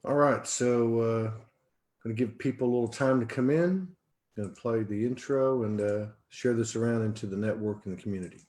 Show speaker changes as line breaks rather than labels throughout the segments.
All right, so going to give people a little time to come in. Going to play the intro and share this around into the network and the community.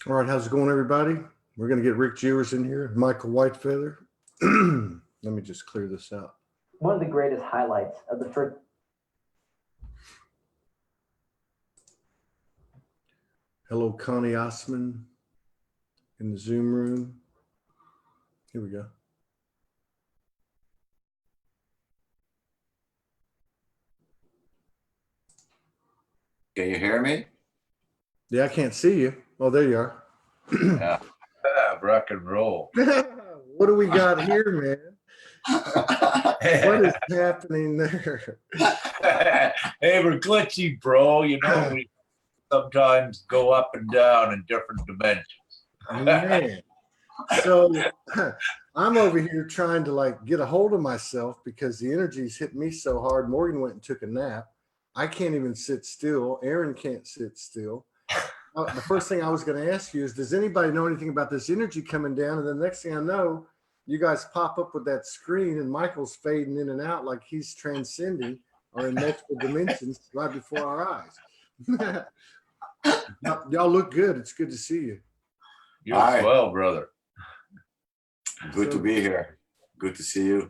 All right, how's it going, everybody? We're going to get Rick Jewers in here, Michael Whitefeather. Let me just clear this out.
One of the greatest highlights of the first.
Hello, Connie Osman in the Zoom room. Here we go.
Can you hear me?
Yeah, I can't see you. Oh, there you are.
Yeah. Rock and roll.
What do we got here, man? What is happening there?
Hey, we're glitchy, bro. You know, we sometimes go up and down in different dimensions.
Man. So I'm over here trying to like get a hold of myself because the energy's hit me so hard. Morgan went and took a nap. I can't even sit still. Aaron can't sit still. The first thing I was going to ask you is, does anybody know anything about this energy coming down? And the next thing I know, you guys pop up with that screen and Michael's fading in and out like he's transcending or in multiple dimensions right before our eyes. Y'all look good. It's good to see you.
You as well, brother.
Good to be here. Good to see you.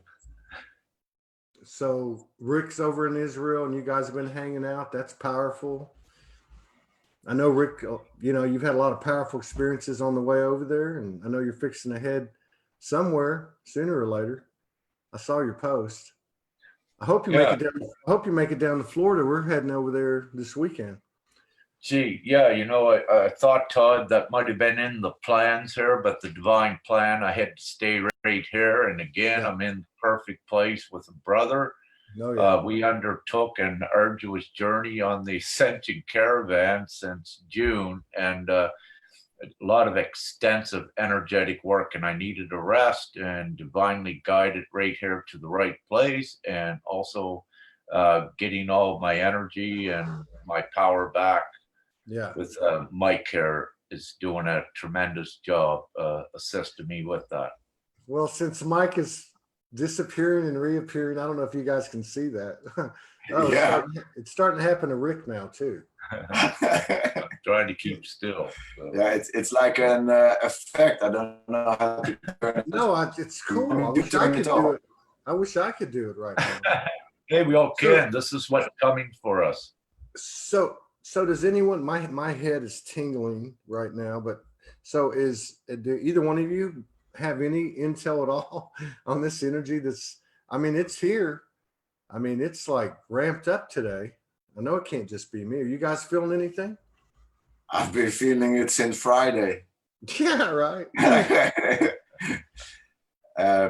So Rick's over in Israel and you guys have been hanging out. That's powerful. I know, Rick, you know, you've had a lot of powerful experiences on the way over there, and I know you're fixing to head somewhere sooner or later. I saw your post. I hope you make it down. I hope you make it down to Florida. We're heading over there this weekend.
Gee, yeah, you know, I thought, Todd, that might have been in the plans here, but the divine plan, I had to stay right here. And again, I'm in the perfect place with a brother.
Oh, yeah.
We undertook an arduous journey on the Ascension Caravan since June, and a lot of extensive energetic work, and I needed a rest and divinely guided right here to the right place, and also getting all of my energy and my power back.
Yeah.
With Mike here is doing a tremendous job assisting me with that.
Well, since Mike is disappearing and reappearing, I don't know if you guys can see that. Oh, yeah. It's starting to happen to Rick now too.
I'm trying to keep still. So.
Yeah, it's like an effect. I don't know how to turn it.
No, it's cool. I wish I could do it. I wish I could do it right now.
Hey, we all can. This is what's coming for us.
So does anyone? My head is tingling right now. But so do either one of you have any intel at all on this energy? I mean, it's here. I mean, it's like ramped up today. I know it can't just be me. Are you guys feeling anything?
I've been feeling it since Friday.
Yeah, right.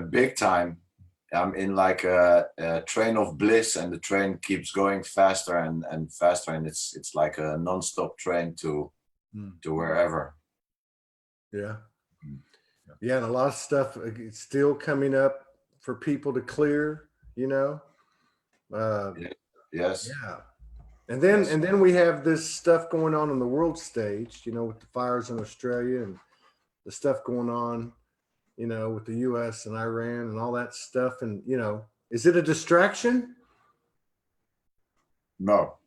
Big time. I'm in like a train of bliss, and the train keeps going faster and faster, and it's like a non-stop train to wherever.
Yeah. Yeah, and a lot of stuff is still coming up for people to clear, you know.
Yes.
Yeah. And then
Yes.
and then we have this stuff going on the world stage, you know, with the fires in Australia and the stuff going on, you know, with the US and Iran and all that stuff. And, you know, is it a distraction?
No.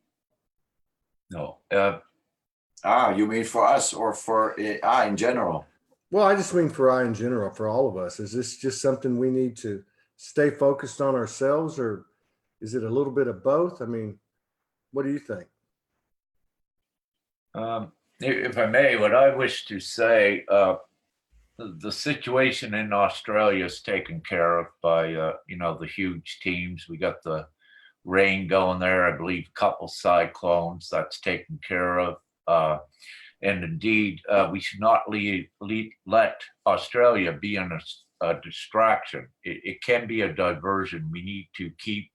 No.
You mean for us or for in general?
Well, I just mean for I in general, for all of us. Is this just something we need to stay focused on ourselves, or is it a little bit of both? I mean, what do you think?
If I may, what I wish to say, the situation in Australia is taken care of by, you know, the huge teams. We got the rain going there, I believe, a couple cyclones that's taken care of. And indeed, we should not let Australia be a distraction. It can be a diversion. We need to keep,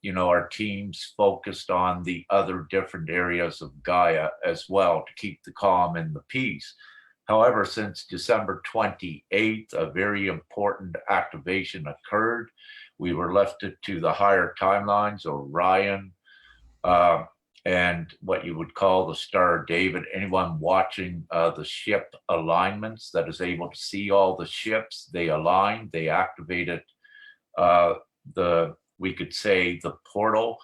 you know, our teams focused on the other different areas of Gaia as well to keep the calm and the peace. However, since December 28th, a very important activation occurred. We were lifted to the higher timelines, Orion, uh, and what you would call the Star of David. Anyone watching the ship alignments that is able to see all the ships, they align, they activated we could say the portal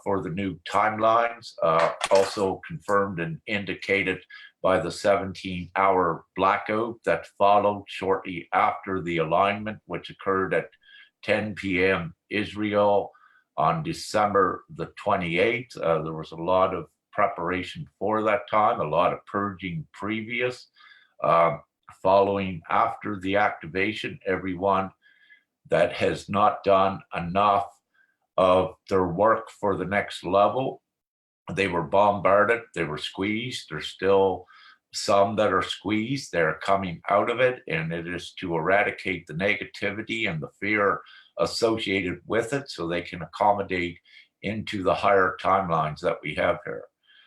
for the new timelines, also confirmed and indicated by the 17-hour blackout that followed shortly after the alignment, which occurred at 10 p.m. Israel on December the 28th. There was a lot of preparation for that time, a lot of purging previous. Following after the activation, everyone that has not done enough of their work for the next level, they were bombarded, they were squeezed. There's still some that are squeezed, they're coming out of it, and it is to eradicate the negativity and the fear associated with it so they can accommodate into the higher timelines that we have here.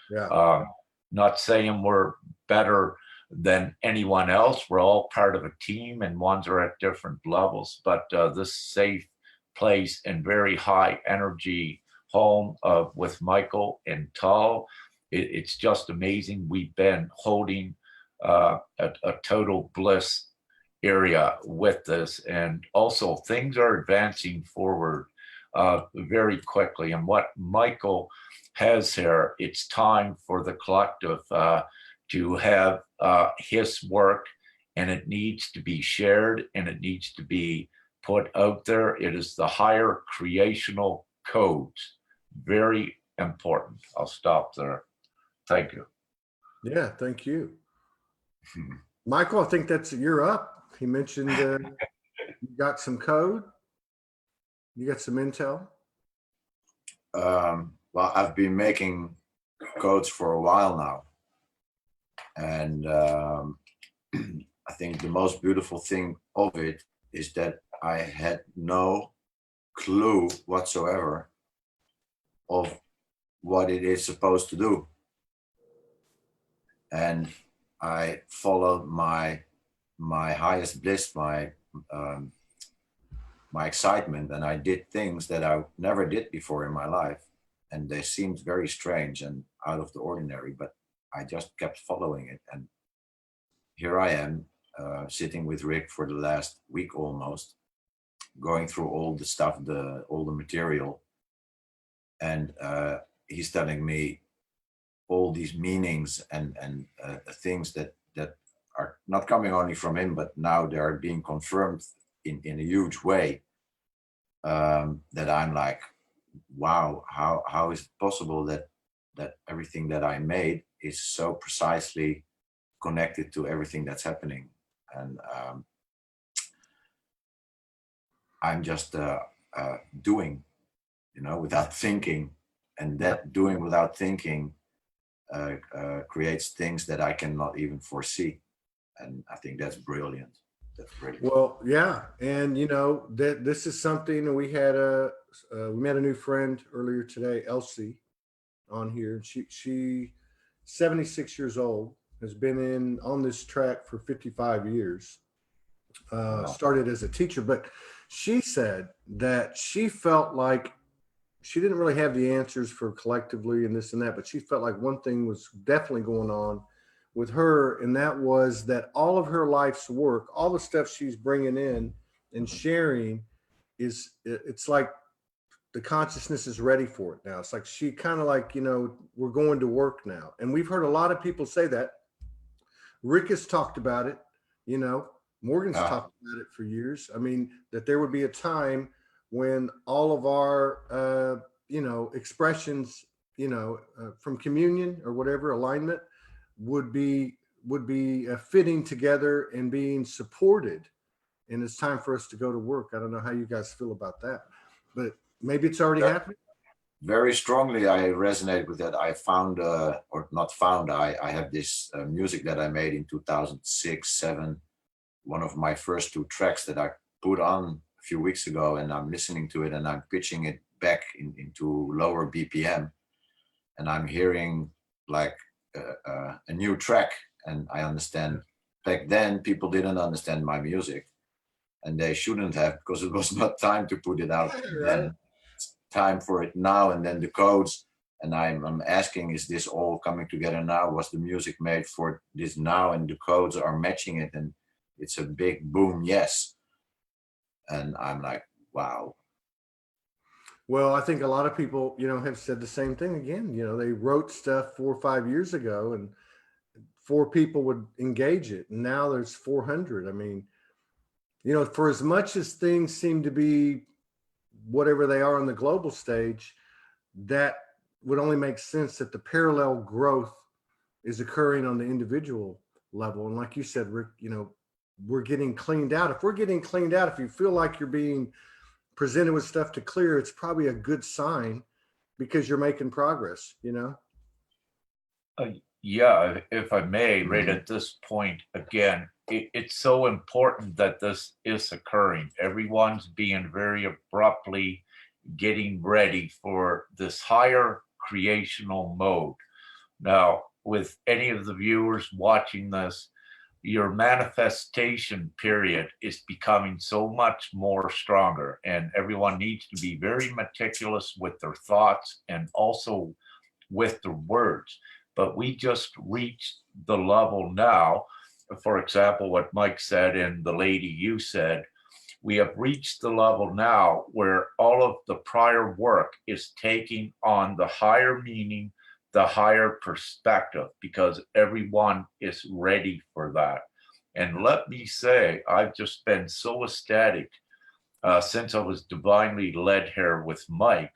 Yeah.
Not saying we're better than anyone else. We're all part of a team and ones are at different levels, but this safe place and very high energy home with Michael and Tal, it's just amazing. We've been holding a total bliss area with this, and also things are advancing forward very quickly. And what Michael has here, it's time for the collective to have his work, and it needs to be shared and it needs to be put out there. It is the higher creational codes. Very important. I'll stop there. Thank you.
Yeah, thank you. Michael, I think you're up. He mentioned you got some code. You got some intel.
Well, I've been making codes for a while now. And I think the most beautiful thing of it is that I had no clue whatsoever of what it is supposed to do. And I followed my highest bliss, my excitement, and I did things that I never did before in my life. And they seemed very strange and out of the ordinary, but I just kept following it. And here I am, sitting with Rick for the last week almost, going through all the stuff, all the material. And he's telling me all these meanings and things that are not coming only from him, but now they are being confirmed in a huge way. That I'm like, wow, how is it possible that everything that I made is so precisely connected to everything that's happening? And I'm just doing, without thinking, and that doing without thinking creates things that I cannot even foresee. And I think that's brilliant. That's brilliant.
Well, yeah, and that this is something we had we met a new friend earlier today, Elsie, on here. She 76 years old, has been on this track for 55 years.
Wow.
Started as a teacher, but she said that she felt like she didn't really have the answers for collectively and this and that, but she felt like one thing was definitely going on with her, and that was that all of her life's work, all the stuff she's bringing in and sharing, it's like the consciousness is ready for it now. It's like she kind of like, you know, we're going to work now. And we've heard a lot of people say that. Rick has talked about it, you know, Morgan's talked about it for years. I mean, that there would be a time when all of our, you know, expressions, you know, from communion or whatever alignment would be fitting together and being supported. And it's time for us to go to work. I don't know how you guys feel about that, but maybe it's already happening.
Very strongly, I resonate with that. I found, or not found, I have this music that I made in 2006, 7, one of my first 2 tracks that I put on a few weeks ago, and I'm listening to it and I'm pitching it back into lower BPM, and I'm hearing like a new track, and I understand back then people didn't understand my music, and they shouldn't have, because it was not time to put it out then. It's time for it now, and then the codes, and I'm asking, is this all coming together now? Was the music made for this now, and the codes are matching it? And it's a big boom, yes. And I'm like, wow.
Well, I think a lot of people, you know, have said the same thing again. You know, they wrote stuff 4 or 5 years ago and 4 people would engage it. And now there's 400. I mean, you know, for as much as things seem to be whatever they are on the global stage, that would only make sense that the parallel growth is occurring on the individual level. And like you said, Rick, you know, we're getting cleaned out. If we're getting cleaned out, if you feel like you're being presented with stuff to clear, it's probably a good sign because you're making progress, you know?
Yeah, if I may, right at this point, again, it's so important that this is occurring. Everyone's being very abruptly getting ready for this higher creational mode. Now, with any of the viewers watching this, your manifestation period is becoming so much more stronger, and everyone needs to be very meticulous with their thoughts and also with their words. But we just reached the level now, for example, what Mike said and the lady you said, we have reached the level now where all of the prior work is taking on the higher meaning, the higher perspective, because everyone is ready for that. And let me say, I've just been so ecstatic since I was divinely led here with Mike,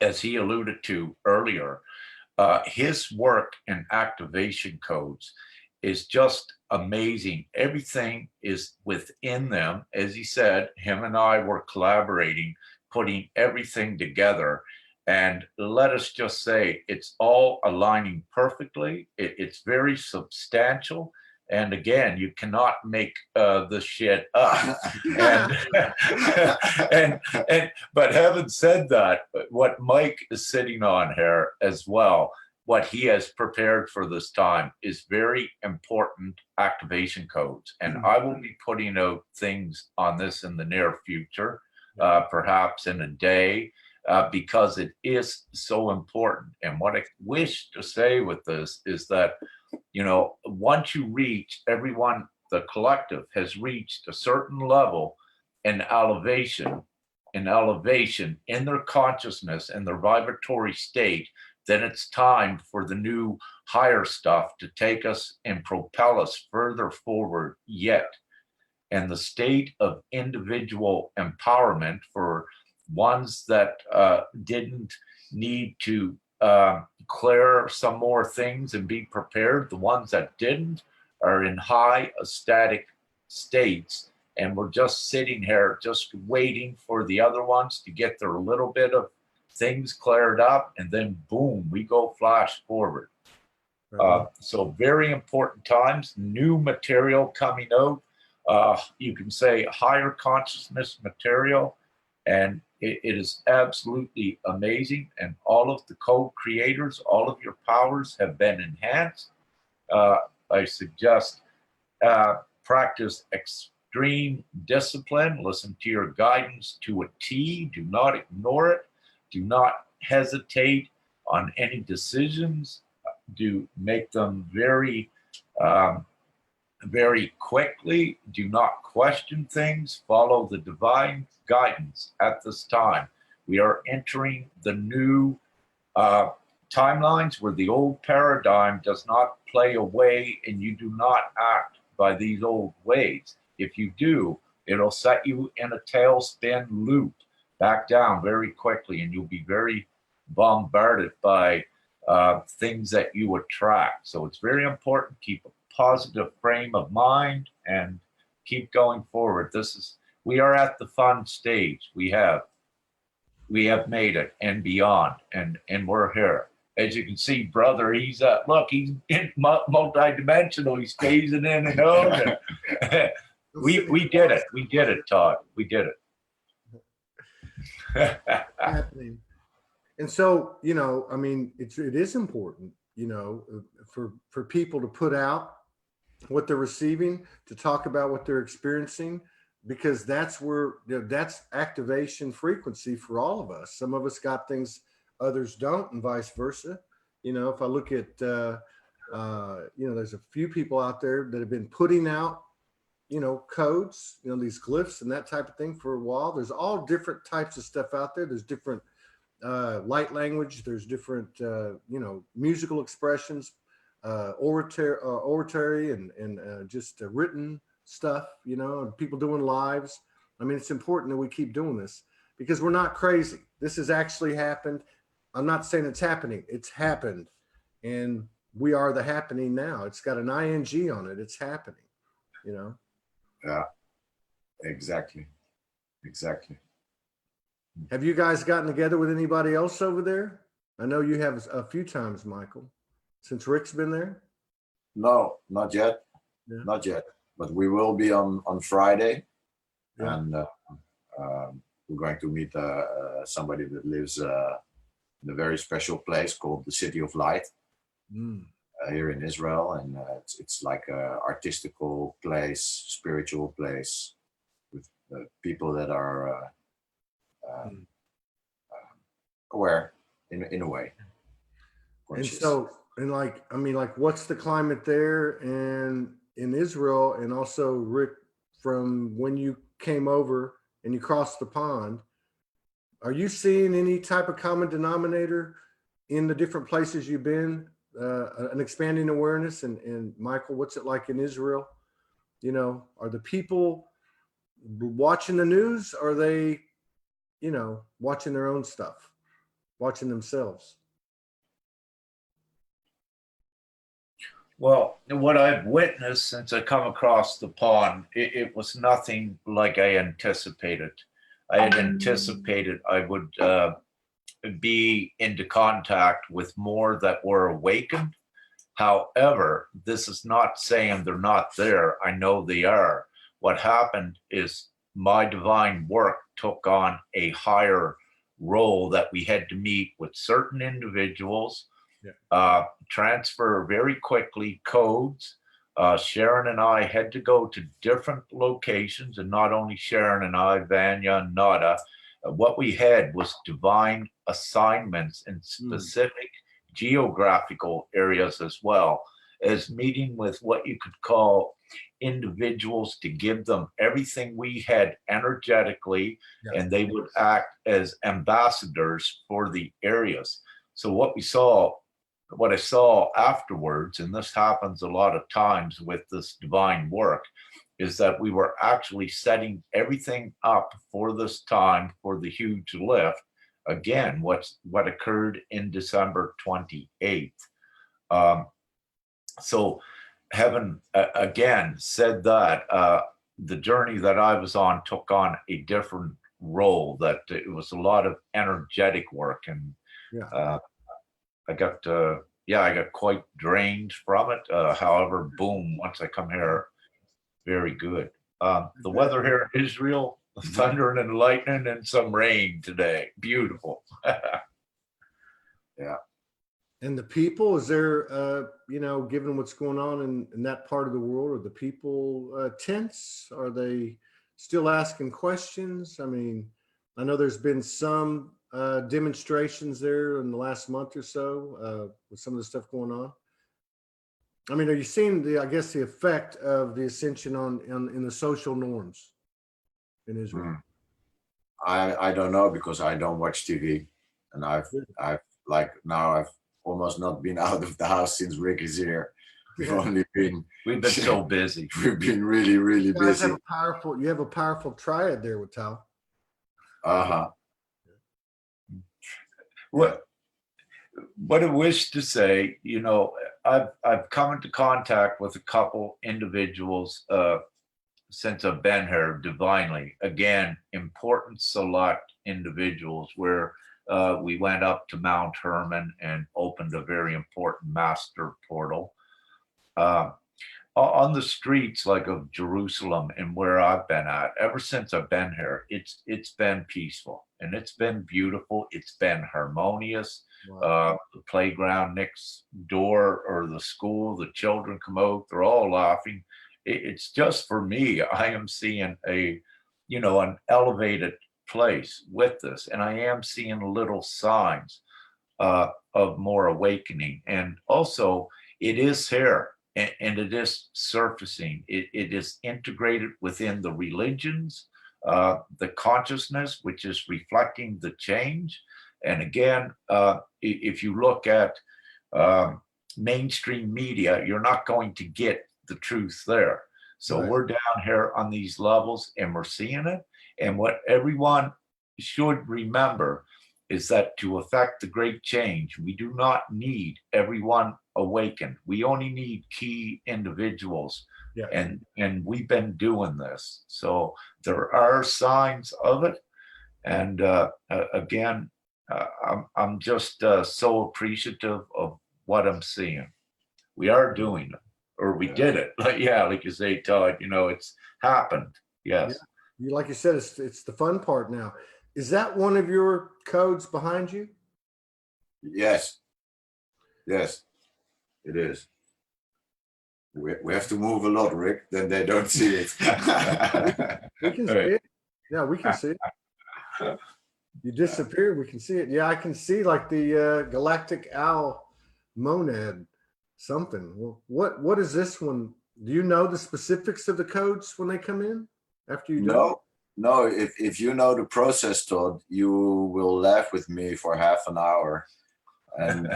as he alluded to earlier. His work in activation codes is just amazing. Everything is within them. As he said, him and I were collaborating, putting everything together. And let us just say, it's all aligning perfectly. It's very substantial. And again, you cannot make this shit up. But having said that, what Mike is sitting on here as well, what he has prepared for this time is very important activation codes. And I will be putting out things on this in the near future, perhaps in a day, because it is so important. And what I wish to say with this is that, you know, once you reach, everyone, the collective has reached a certain level in elevation in their consciousness and their vibratory state, then it's time for the new higher stuff to take us and propel us further forward yet. And the state of individual empowerment for ones that didn't need to clear some more things and be prepared, the ones that didn't are in high ecstatic states, and we're just sitting here just waiting for the other ones to get their little bit of things cleared up, and then boom, we go flash forward. So very important times, new material coming out, you can say higher consciousness material, and it is absolutely amazing. And all of the code creators, all of your powers have been enhanced. I suggest practice extreme discipline, listen to your guidance to a T, do not ignore it. Do not hesitate on any decisions. Do make them very quickly. Do not question things. Follow the divine guidance at this time. We are entering the new timelines where the old paradigm does not play away, and you do not act by these old ways. If you do, it'll set you in a tailspin loop back down very quickly, and you'll be very bombarded by things that you attract. So it's very important. Keep a positive frame of mind and keep going forward. We are at the fun stage. We have made it and beyond, and we're here. As you can see, brother, he's look, he's multi-dimensional. He's phasing in and out. We did it. We did it, Todd. We did it.
Happening. And so, you know, I mean, it is important, you know, for people to put out what they're receiving, to talk about what they're experiencing, because that's where, you know, that's activation frequency for all of us. Some of us got things others don't, and vice versa. You know, if I look at, you know, there's a few people out there that have been putting out, you know, codes, you know, these glyphs and that type of thing for a while. There's all different types of stuff out there. There's different light language. There's different, you know, musical expressions, oratory and just written stuff, you know, and people doing lives. I mean, it's important that we keep doing this because we're not crazy. This has actually happened. I'm not saying it's happening. It's happened. And we are the happening now. It's got an ing on it. It's happening, you know?
Yeah, exactly. Exactly.
Have you guys gotten together with anybody else over there? I know you have a few times, Michael, since Rick's been there.
No, not yet.
Yeah.
Not yet. But we will be on Friday.
Yeah.
And we're going to meet somebody that lives in a very special place called the City of Light here in Israel. And it's like a artistical place, spiritual place with people that are aware in a way.
And so, and like, I mean, like, what's the climate there and in Israel? And also, Rick, from when you came over and you crossed the pond, are you seeing any type of common denominator in the different places you've been, an expanding awareness? And Michael, what's it like in Israel? You know, are the people watching the news? Or are they, you know, watching their own stuff, watching themselves?
Well, what I've witnessed since I come across the pond, it was nothing like I anticipated. I had anticipated I would be into contact with more that were awakened. However, this is not saying they're not there. I know they are. What happened is my divine work took on a higher role that we had to meet with certain individuals, transfer very quickly codes. Sharon and I had to go to different locations, and not only Sharon and I, Vanya and Nada, what we had was divine assignments in specific geographical areas, as well as meeting with what you could call individuals to give them everything we had energetically, and they would act as ambassadors for the areas. So what I saw afterwards, and this happens a lot of times with this divine work, is that we were actually setting everything up for this time for the huge lift. Again, what occurred in December 28th. So having again said that, the journey that I was on took on a different role, that it was a lot of energetic work, and I got quite drained from it. However, boom, once I come here, very good. The weather here in Israel, thundering and lightning and some rain today. Beautiful.
Yeah.
And the people, is there, you know, given what's going on in that part of the world, are the people tense? Are they still asking questions? I mean, I know there's been some demonstrations there in the last month or so with some of the stuff going on? I mean, are you seeing the, I guess, the effect of the ascension in the social norms in Israel?
I don't know, because I don't watch TV, and I've almost not been out of the house since Rick is here. We've been
so busy.
We've been really
You guys
busy.
have a powerful triad there with Tal.
What I wish to say, you know, I've come into contact with a couple individuals since I've been here divinely. Again, important select individuals where we went up to Mount Hermon and opened a very important master portal. On the streets like of Jerusalem and where I've been at, ever since I've been here, it's been peaceful and it's been beautiful. It's been harmonious.
Wow.
The playground next door or the school, the children come out, they're all laughing. It's just, for me, I am seeing an elevated place with this, and I am seeing little signs of more awakening. And also, it is here. And it is surfacing. It is integrated within the religions, the consciousness, which is reflecting the change. And again, if you look at mainstream media, you're not going to get the truth there. So
Right.
we're down here on these levels and we're seeing it. And what everyone should remember is that to affect the great change, we do not need everyone awakened. We only need key individuals.
Yeah.
And we've been doing this. So there are signs of it. And again, I'm just so appreciative of what I'm seeing. We are doing it, or we did it. Like you say, Todd, it's happened. Yes.
Yeah. Like you said, it's the fun part now. Is that one of your codes behind you?
Yes, it is. We have to move a lot, Rick, then they don't see it.
We can see it. Yeah, we can see it. You disappear, we can see it. Yeah, I can see like the galactic owl monad something. Well, what is this one? Do you know the specifics of the codes when they come in after you do it?
No, if you know the process, Todd, you will laugh with me for half an hour, and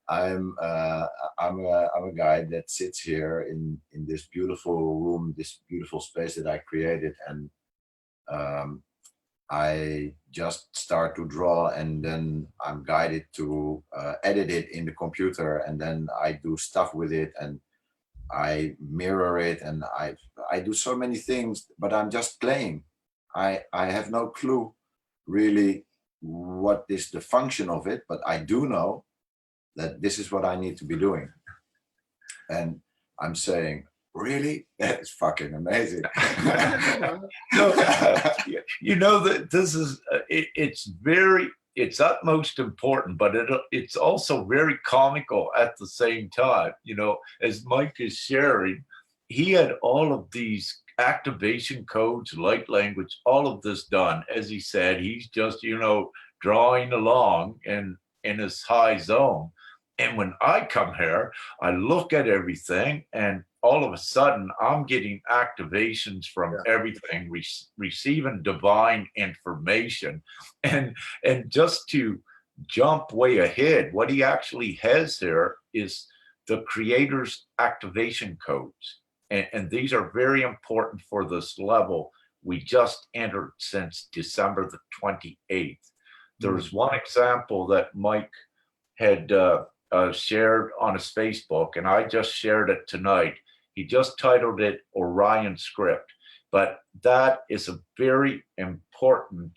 I'm a guy that sits here in this beautiful room, this beautiful space that I created, and I just start to draw, and then I'm guided to edit it in the computer, and then I do stuff with it, and I mirror it, and I do so many things, but I'm just playing. I have no clue really what is the function of it, but I do know that this is what I need to be doing. And I'm saying, really? That is fucking amazing.
That this is, it's utmost important, but it's also very comical at the same time. As Mike is sharing, he had all of these activation codes, light language, all of this done. As he said, he's just, drawing along in his high zone. And when I come here, I look at everything, and all of a sudden I'm getting activations from everything, receiving divine information. And just to jump way ahead, what he actually has here is the creator's activation codes. And these are very important for this level we just entered since December the 28th. There's one example that Mike had shared on his Facebook, and I just shared it tonight. He just titled it Orion Script, but that is a very important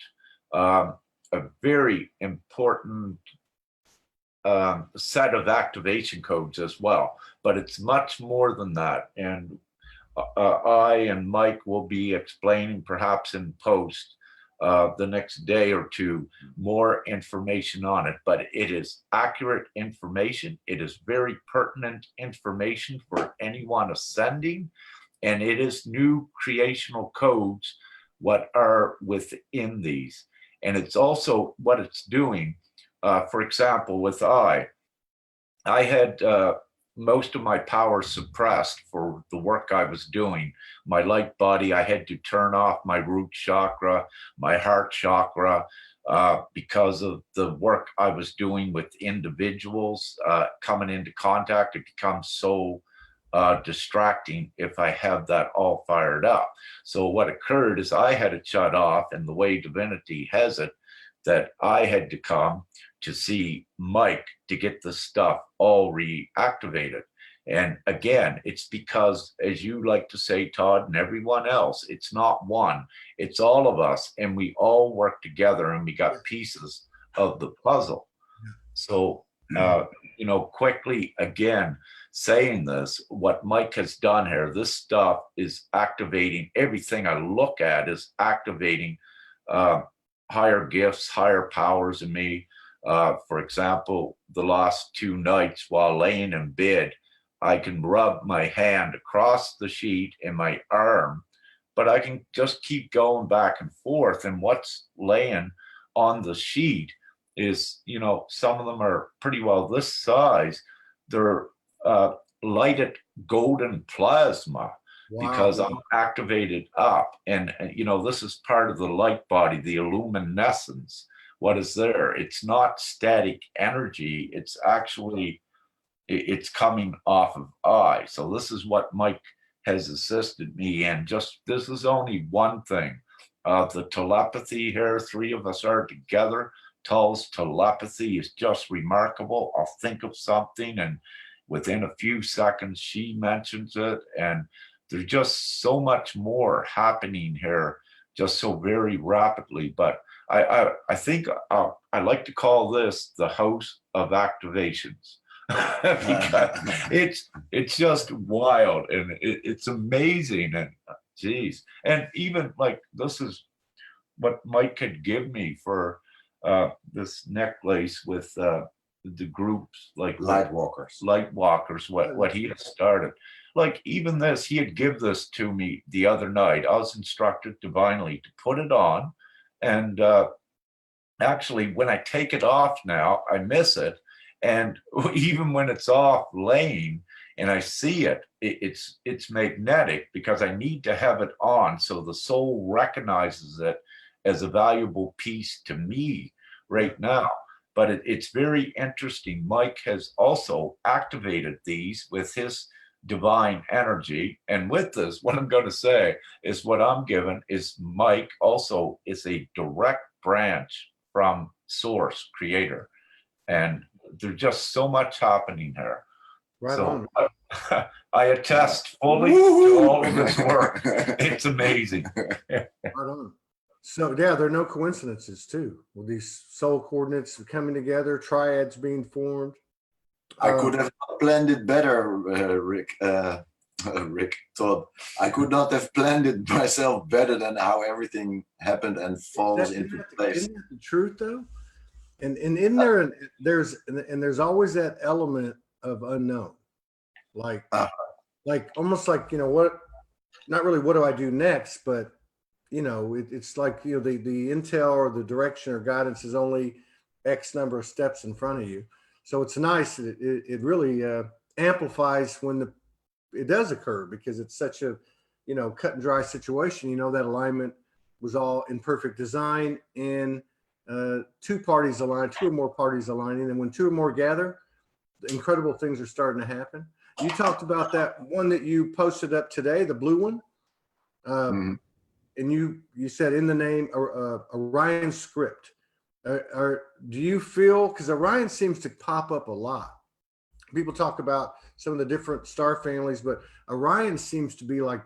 set of activation codes as well. But it's much more than that. And I and Mike will be explaining, perhaps in post, the next day or two, more information on it. But it is accurate information. It is very pertinent information for anyone ascending. And it is new creational codes what are within these. And it's also what it's doing. For example, with I had most of my power suppressed for the work I was doing. My light body, I had to turn off my root chakra, my heart chakra, because of the work I was doing with individuals coming into contact. It becomes so distracting if I have that all fired up. So what occurred is I had it shut off, and the way divinity has it, that I had to come to see Mike to get the stuff all reactivated. And again, it's because, as you like to say, Todd, and everyone else, it's not one, it's all of us, and we all work together, and we got pieces of the puzzle. So, quickly again, saying this, what Mike has done here, this stuff is activating everything I look at, is activating higher gifts, higher powers in me. For example, the last 2 nights while laying in bed, I can rub my hand across the sheet and my arm, but I can just keep going back and forth. And what's laying on the sheet is, some of them are pretty well this size. They're lighted golden plasma. Wow. Because I'm activated up. And, this is part of the light body, the illuminescence. What is there? It's not static energy. It's actually, it's coming off of I. So this is what Mike has assisted me in. This is only one thing. The telepathy here, 3 of us are together. Tull's telepathy is just remarkable. I'll think of something, and within a few seconds, she mentions it. And there's just so much more happening here, just so very rapidly. But I think I like to call this the house of activations. Because it's just wild, and it's amazing, and geez. And even like, this is what Mike could give me for this necklace with the groups, like light walkers, what he has started. Like, even this, he had give this to me the other night. I was instructed divinely to put it on, and actually, when I take it off now, I miss it. And even when it's off laying and I see it, it's magnetic, because I need to have it on so the soul recognizes it as a valuable piece to me right now. But it's very interesting. Mike has also activated these with his divine energy. And with this, what I'm going to say is, what I'm given is, Mike also is a direct branch from Source Creator. And there's just so much happening here.
Right
so
on.
I attest fully to all of this work. It's amazing.
Right on. So yeah, there are no coincidences too. With these soul coordinates coming together, triads being formed.
I could have planned it better, Rick. Todd. I could not have planned it myself better than how everything happened and falls into place.
Isn't that the truth, though? And in there, there's always that element of unknown, like almost like, what, not really what do I do next, but it's like, the intel or the direction or guidance is only X number of steps in front of you. So it's nice. It really amplifies when it does occur, because it's such a cut and dry situation. That alignment was all in perfect design, and 2 parties aligned, 2 or more parties aligning, and when 2 or more gather, incredible things are starting to happen. You talked about that one that you posted up today, the blue one. And you said, in the name Orion script. Do you feel, because Orion seems to pop up a lot. People talk about some of the different star families, but Orion seems to be like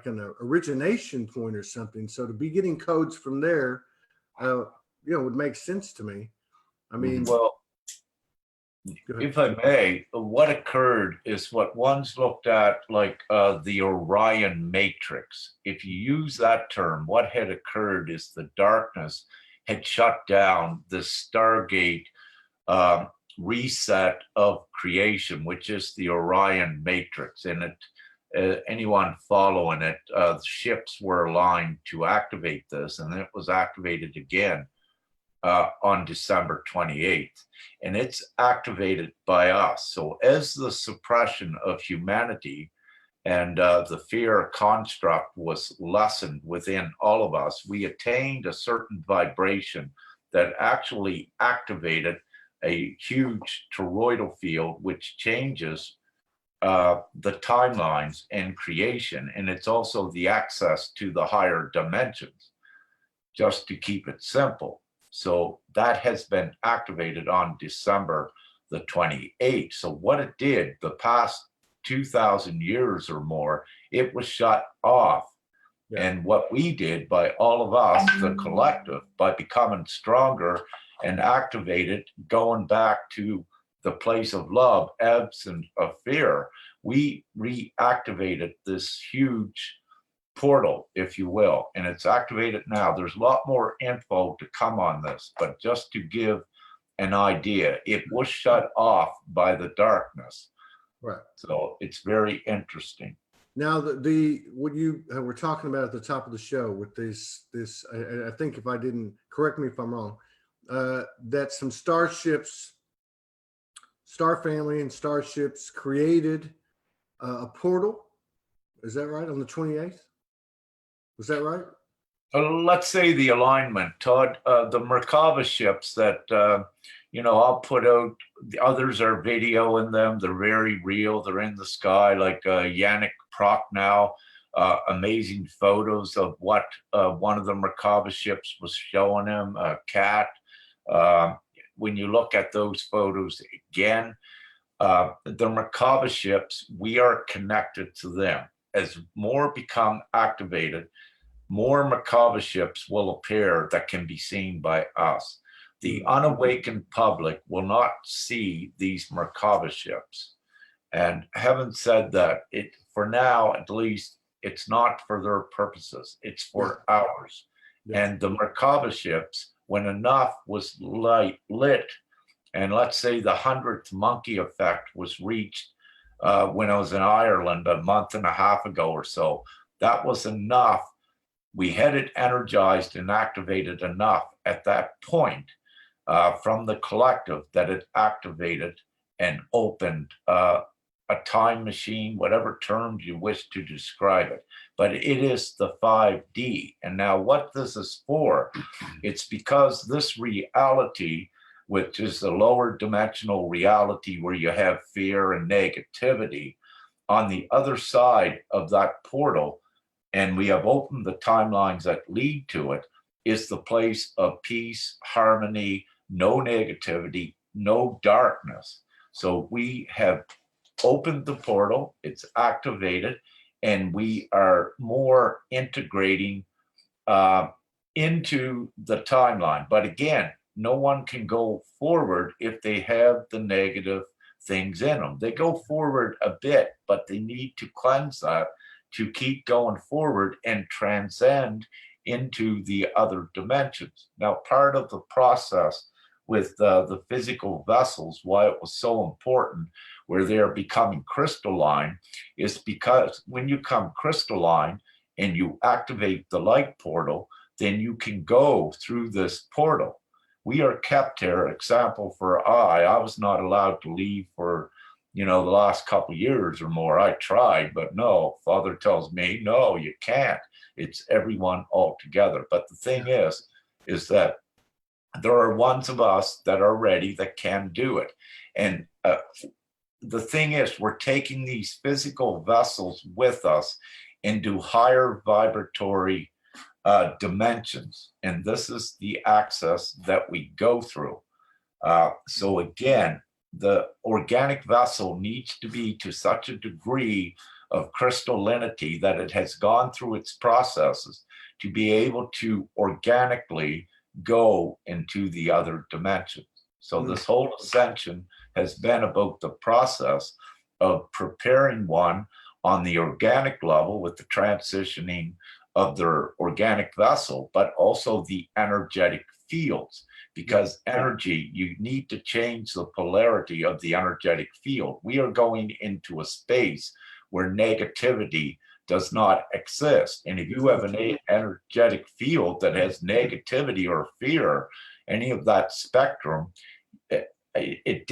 an origination point or something. So to be getting codes from there, would make sense to me. I mean,
well, if I may, what occurred is what one's looked at like the Orion matrix. If you use that term, what had occurred is the darkness had shut down the Stargate reset of creation, which is the Orion matrix. And anyone following it, the ships were aligned to activate this, and it was activated again on December 28th, and it's activated by us. So as the suppression of humanity and the fear construct was lessened within all of us, we attained a certain vibration that actually activated a huge toroidal field, which changes the timelines and creation. And it's also the access to the higher dimensions, just to keep it simple. So that has been activated on December the 28th. So what it did, the past 2,000 years or more, it was shut off. Yeah. And what we did by all of us, the collective, by becoming stronger and activated, going back to the place of love, absent of fear, we reactivated this huge portal, if you will, and it's activated now. There's a lot more info to come on this, but just to give an idea, it was shut off by the darkness.
Right.
So it's very interesting.
Now, the what you were talking about at the top of the show with this, I think, if I didn't, correct me if I'm wrong, that some starships, Star Family and starships created a portal. Is that right? On the 28th? Was that right?
Let's say the alignment, Todd. The Merkaba ships that, I'll put out, the others are video in them. They're very real. They're in the sky, like Yannick Prochnow, amazing photos of what one of the Merkaba ships was showing him, a cat. When you look at those photos again, the Merkaba ships, we are connected to them. As more become activated, more Merkaba ships will appear that can be seen by us. The unawakened public will not see these Merkaba ships. And having said that, for now, at least, it's not for their purposes. It's for ours. Yeah. And the Merkaba ships, when enough was lit, and let's say the 100th monkey effect was reached when I was in Ireland a month and a half ago or so, that was enough. We had it energized and activated enough at that point from the collective that it activated and opened a time machine, whatever terms you wish to describe it. But it is the 5D. And now what this is for, it's because this reality, which is the lower dimensional reality where you have fear and negativity, on the other side of that portal, and we have opened the timelines that lead to it, is the place of peace, harmony, no negativity, no darkness. So we have opened the portal, it's activated, and we are more integrating into the timeline. But again, no one can go forward if they have the negative things in them. They go forward a bit, but they need to cleanse that to keep going forward and transcend into the other dimensions. Now, part of the process with the physical vessels, why it was so important, where they're becoming crystalline, is because when you come crystalline and you activate the light portal, then you can go through this portal. We are kept here. Example for I was not allowed to leave for, the last couple of years or more. I tried, but no, Father tells me, no, you can't. It's everyone all together. But the thing is that there are ones of us that are ready that can do it. And the thing is, we're taking these physical vessels with us into higher vibratory dimensions. And this is the access that we go through. So again, the organic vessel needs to be to such a degree of crystallinity that it has gone through its processes to be able to organically go into the other dimensions. So this whole ascension has been about the process of preparing one on the organic level with the transitioning of their organic vessel, but also the energetic fields, because energy, you need to change the polarity of the energetic field. We are going into a space where negativity does not exist. And if you have an energetic field that has negativity or fear, any of that spectrum, it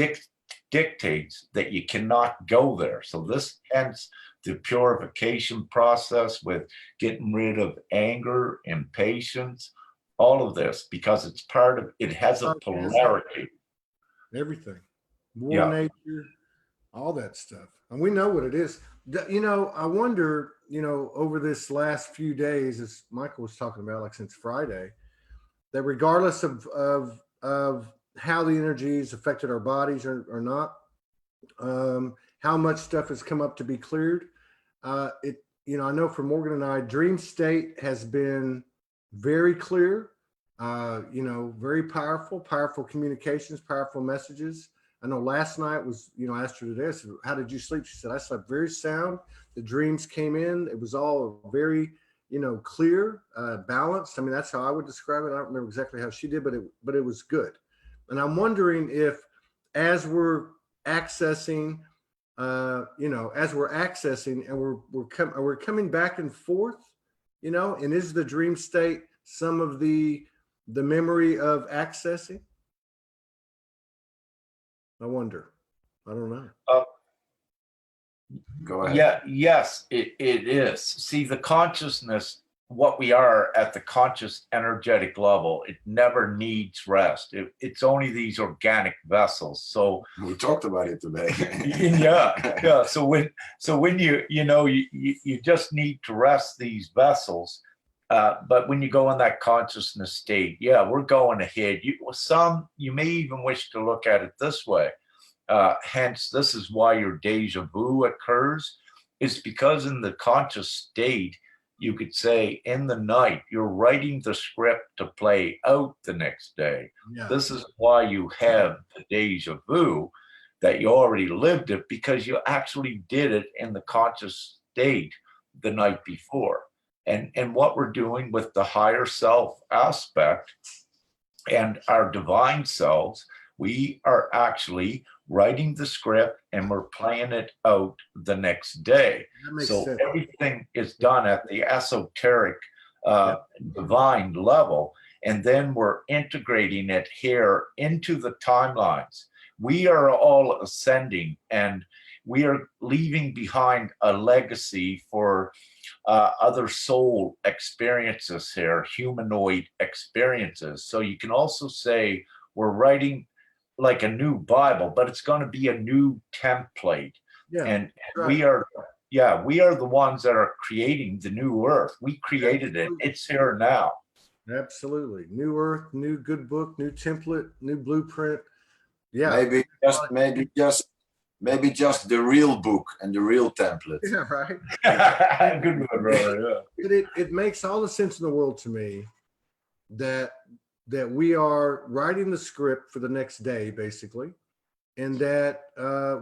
dictates that you cannot go there. So this hence the purification process with getting rid of anger, impatience, all of this, because it's part of, it has a polarity.
Everything, war,
Yeah.
nature, all that stuff. And we know what it is. You know, I wonder, you know, over this last few days, as Michael was talking about, like since Friday, that regardless of how the energies affected our bodies or not, how much stuff has come up to be cleared. You know, I know for Morgan and I, dream state has been very clear, you know, very powerful communications, powerful messages. I know last night was, you know, I asked her today, I said, how did you sleep? She said, I slept very sound. The dreams came in. It was all very, you know, clear, balanced. I mean, that's how I would describe it. I don't remember exactly how she did, but it was good. And I'm wondering if, as we're accessing, you know, as we're accessing and we're coming back and forth, you know, and is the dream state some of the memory of accessing? I wonder. I don't know.
Go ahead.
Yeah, yes, it is. See, the consciousness, what we are at the conscious energetic level, it never needs rest. It's only these organic vessels. So
We talked about it today.
yeah. So when you know, you just need to rest these vessels. But when you go in that consciousness state, yeah, we're going ahead. You may even wish to look at it this way. Hence, this is why your deja vu occurs. It's because in the conscious state, you could say in the night, you're writing the script to play out the next day.
Yeah.
This is why you have the deja vu, that you already lived it, because you actually did it in the conscious state the night before. And what we're doing with the higher self aspect and our divine selves, we are actually writing the script and we're playing it out the next day.
That makes
So
sense.
everything is done at the esoteric divine level, and then we're integrating it here into the timelines. We are all ascending, and we are leaving behind a legacy for other soul experiences here, humanoid experiences. So you can also say we're writing like a new Bible, but it's going to be a new template.
Yeah.
And
right.
we are the ones that are creating the new earth. We created it. It's here now.
Absolutely. New earth, new good book, new template, new blueprint. Yeah.
Maybe just the real book and the real template.
Yeah, right.
Good one, brother. Yeah.
But it makes all the sense in the world to me that we are writing the script for the next day, basically, and that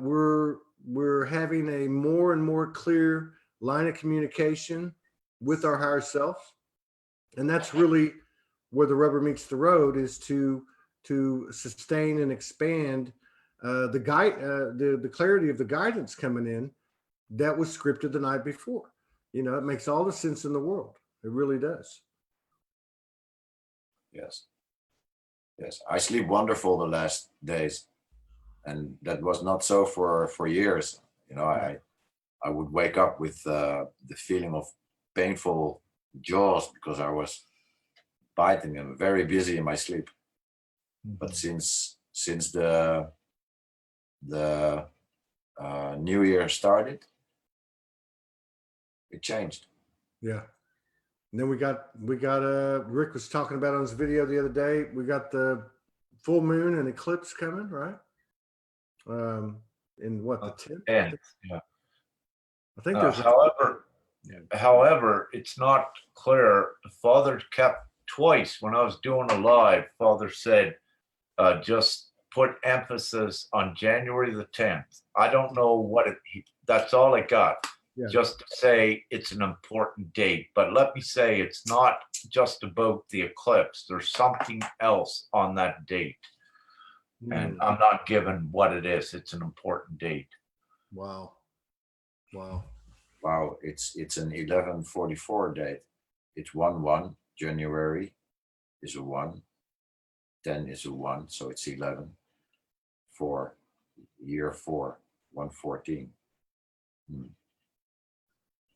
we're having a more and more clear line of communication with our higher self, and that's really where the rubber meets the road, is to sustain and expand the clarity of the guidance coming in that was scripted the night before. You know, it makes all the sense in the world. It really does.
Yes. I sleep wonderful the last days, and that was not so for years. You know, I would wake up with the feeling of painful jaws because I was biting and very busy in my sleep. But since the new year started, it changed.
Yeah. And then we got Rick was talking about on his video the other day, we got the full moon and eclipse coming, right? In what, the 10th?
Yeah.
I think there's
however, it's not clear. Father kept twice when I was doing a live, Father said, just put emphasis on January the 10th. I don't know what that's all I got.
Yeah.
Just to say it's an important date. But let me say, it's not just about the eclipse. There's something else on that date. And I'm not given what it is. It's an important date.
Wow.
It's an 1144 date. It's 1/1. January is a 1. 10 is a 1, so it's 11. 4, year 4, 114.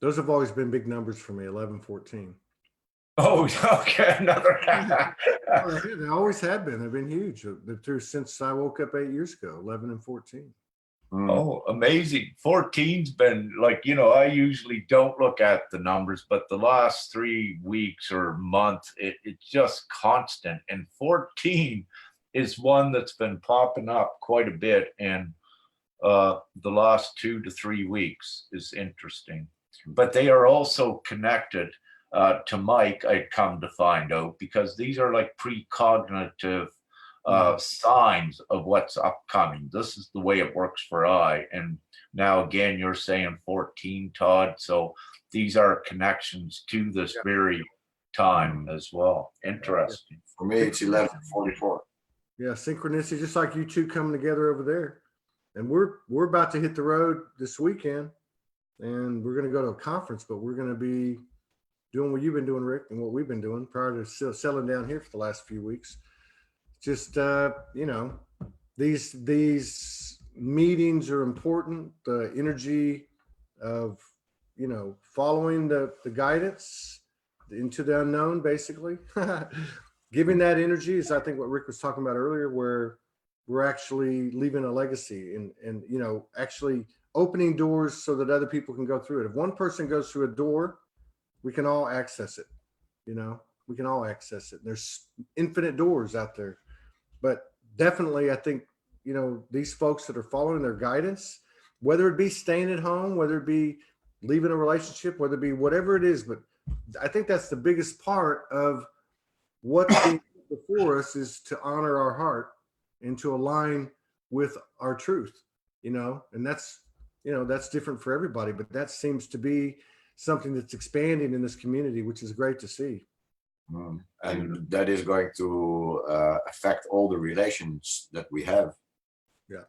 Those have always been big numbers for me, 11, 14.
Oh, okay, another.
Well, they always have been. They've been huge. They're through since I woke up 8 years ago, 11 and 14.
Oh, amazing. 14's been like, I usually don't look at the numbers, but the last 3 weeks or month, it's just constant. And 14 is one that's been popping up quite a bit. And the last 2 to 3 weeks is interesting. But they are also connected to Mike, I'd come to find out, because these are like precognitive signs of what's upcoming. This is the way it works for I. And now again, you're saying 14, Todd. So these are connections to this very time as well. Interesting.
For me, it's 11:44.
Yeah, synchronicity, just like you two coming together over there. And we're about to hit the road this weekend, and we're going to go to a conference, but we're going to be doing what you've been doing, Rick, and what we've been doing prior to selling down here for the last few weeks. Just these meetings are important. The energy of following the guidance into the unknown, basically. Giving that energy is, I think, what Rick was talking about earlier, where we're actually leaving a legacy and actually opening doors so that other people can go through it. If one person goes through a door, we can all access it. We can all access it. There's infinite doors out there. But definitely, I think, these folks that are following their guidance, whether it be staying at home, whether it be leaving a relationship, whether it be whatever it is, but I think that's the biggest part of what's being before us, is to honor our heart and to align with our truth, and that's different for everybody, but that seems to be something that's expanding in this community, which is great to see.
And that is going to affect all the relations that we have.
Yeah.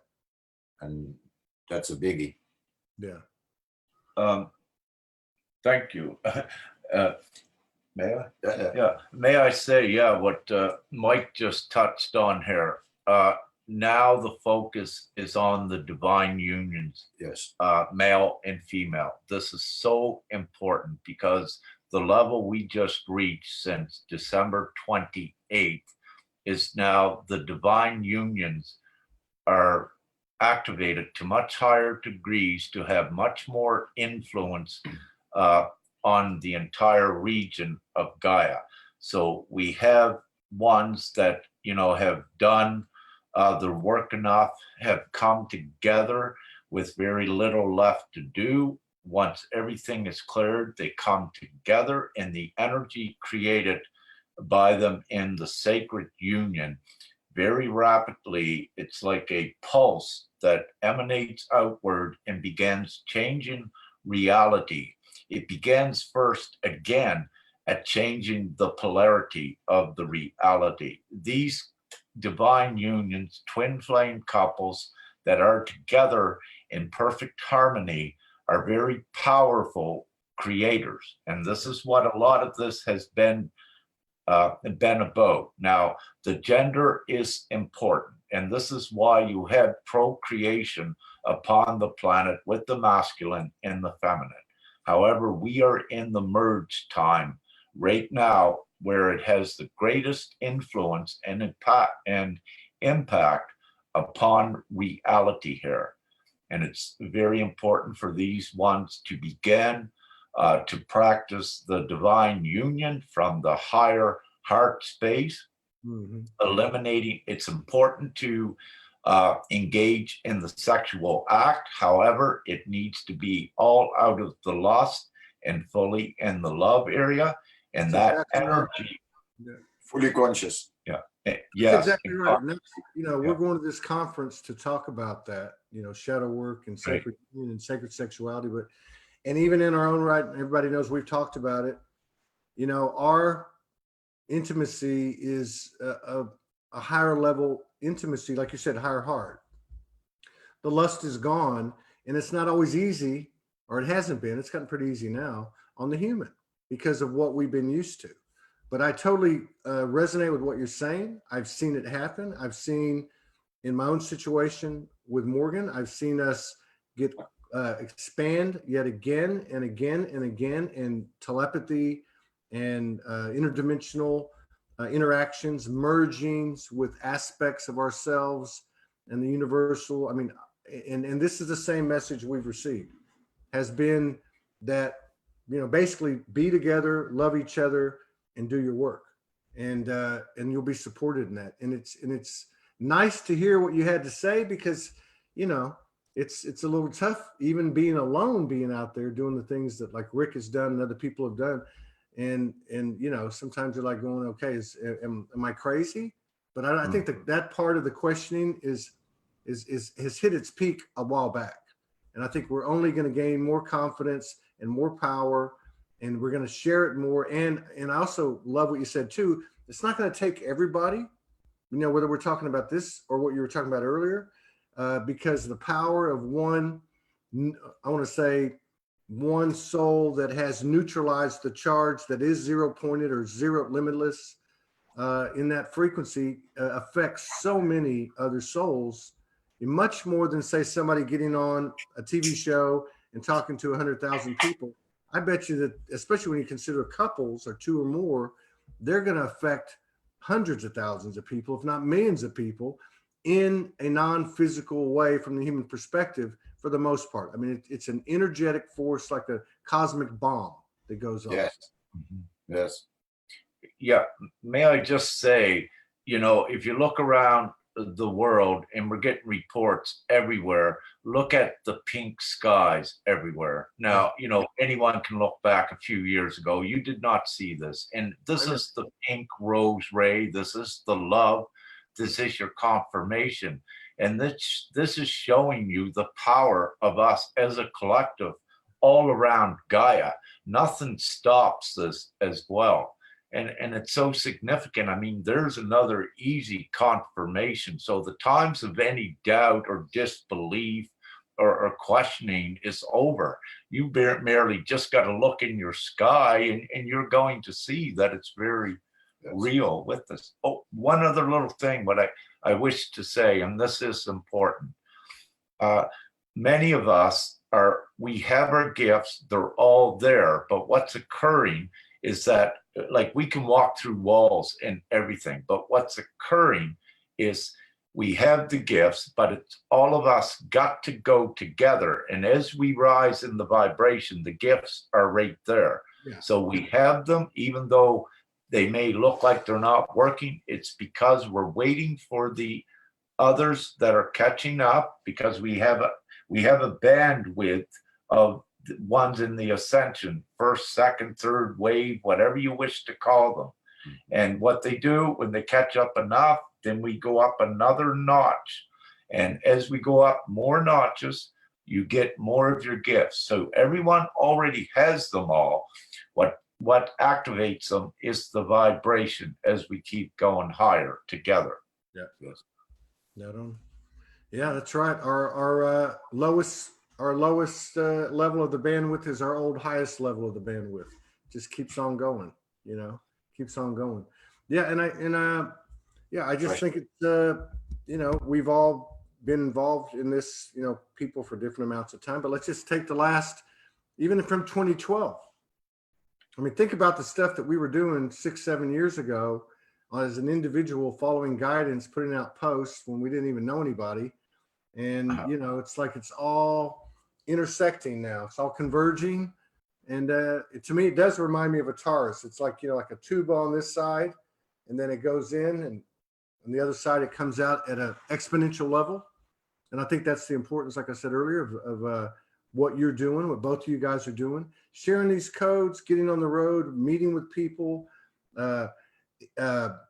And that's a biggie.
Yeah.
Thank you. May I?
Yeah.
Yeah. May I say, what Mike just touched on here. Now the focus is on the divine unions,
Yes.
male and female. This is so important because the level we just reached since December 28th is now the divine unions are activated to much higher degrees to have much more influence on the entire region of Gaia. So we have ones that, have done their work enough, have come together with very little left to do. Once everything is cleared, they come together, and the energy created by them in the sacred union very rapidly, it's like a pulse that emanates outward and begins changing reality. It begins first again at changing the polarity of the reality. These divine unions, twin flame couples that are together in perfect harmony, are very powerful creators. And this is what a lot of this has been about. Now, the gender is important, and this is why you have procreation upon the planet with the masculine and the feminine. However, we are in the merge time right now, where it has the greatest influence and impact upon reality here. And it's very important for these ones to begin to practice the divine union from the higher heart space, eliminating. It's important to engage in the sexual act. However, it needs to be all out of the lust and fully in the love area. And
That's
that
exactly
energy.
right.
Fully conscious.
Yeah.
That's
Yes.
exactly right. And that's, we're going to this conference to talk about that, shadow work and sacred union and sacred sexuality. But, and even in our own right, everybody knows we've talked about it. Our intimacy is a higher level intimacy, like you said, higher heart. The lust is gone, and it's not always easy, or it hasn't been. It's gotten pretty easy now on the human because of what we've been used to. but I totally resonate with what you're saying. I've seen it happen. I've seen in my own situation with Morgan, I've seen us get expand yet again and again and again, and telepathy and interdimensional interactions, mergings with aspects of ourselves and the universal. I mean, and this is the same message we've received, has been that, you know, basically be together, love each other, and do your work, and you'll be supported in that. And it's nice to hear what you had to say, because, you know, it's a little tough even being alone, being out there doing the things that like Rick has done and other people have done. And you know, sometimes you're like going, okay, am I crazy? But I think that part of the questioning has hit its peak a while back. And I think we're only going to gain more confidence and more power, and we're going to share it more. And I also love what you said too. It's not going to take everybody, you know, whether we're talking about this or what you were talking about earlier, because the power of one, I want to say, one soul that has neutralized the charge that is zero pointed or zero limitless in that frequency affects so many other souls, much more than, say, somebody getting on a TV show and talking to 100,000 people. I bet you that, especially when you consider couples or two or more, they're going to affect hundreds of thousands of people, if not millions of people, in a non-physical way from the human perspective, for the most part. I mean, it's an energetic force, like a cosmic bomb that goes off.
Yes. Yes.
Yeah. May I just say, you know, if you look around the world, and we're getting reports everywhere, look at the pink skies everywhere. Now, you know, anyone can look back a few years ago. You did not see this. And this is the pink rose ray. This is the love. This is your confirmation. And this is showing you the power of us as a collective all around Gaia. Nothing stops this as well. And it's so significant. I mean, there's another easy confirmation. So the times of any doubt or disbelief or questioning is over. You merely just got to look in your sky, and you're going to see that it's very real with this. Oh, one other little thing, what I wish to say, and this is important. Many of us we have our gifts, they're all there, but what's occurring is that, like, we can walk through walls and everything, but what's occurring is we have the gifts, but it's all of us got to go together. And as we rise in the vibration, the gifts are right there. Yeah. So we have them, even though they may look like they're not working. It's because we're waiting for the others that are catching up, because we have a bandwidth of ones in the ascension, first, second, third wave, whatever you wish to call them. And what they do when they catch up enough, then we go up another notch. And as we go up more notches, you get more of your gifts. So everyone already has them all. What activates them is the vibration as we keep going higher together.
Yeah. Yes. Yeah, that's right. Our lowest level of the bandwidth is our old highest level of the bandwidth. Just keeps on going, you know, keeps on going. Yeah. I just think it's, you know, we've all been involved in this, you know, people for different amounts of time, but let's just take the last, even from 2012. I mean, think about the stuff that we were doing 6-7 years ago as an individual, following guidance, putting out posts when we didn't even know anybody. And, you know, it's like it's all intersecting now. It's all converging. And to me, it does remind me of a Taurus. It's like, you know, like a tuba on this side, and then it goes in, and on the other side, it comes out at an exponential level. And I think that's the importance, like I said earlier, of what you're doing, what both of you guys are doing, sharing these codes, getting on the road, meeting with people,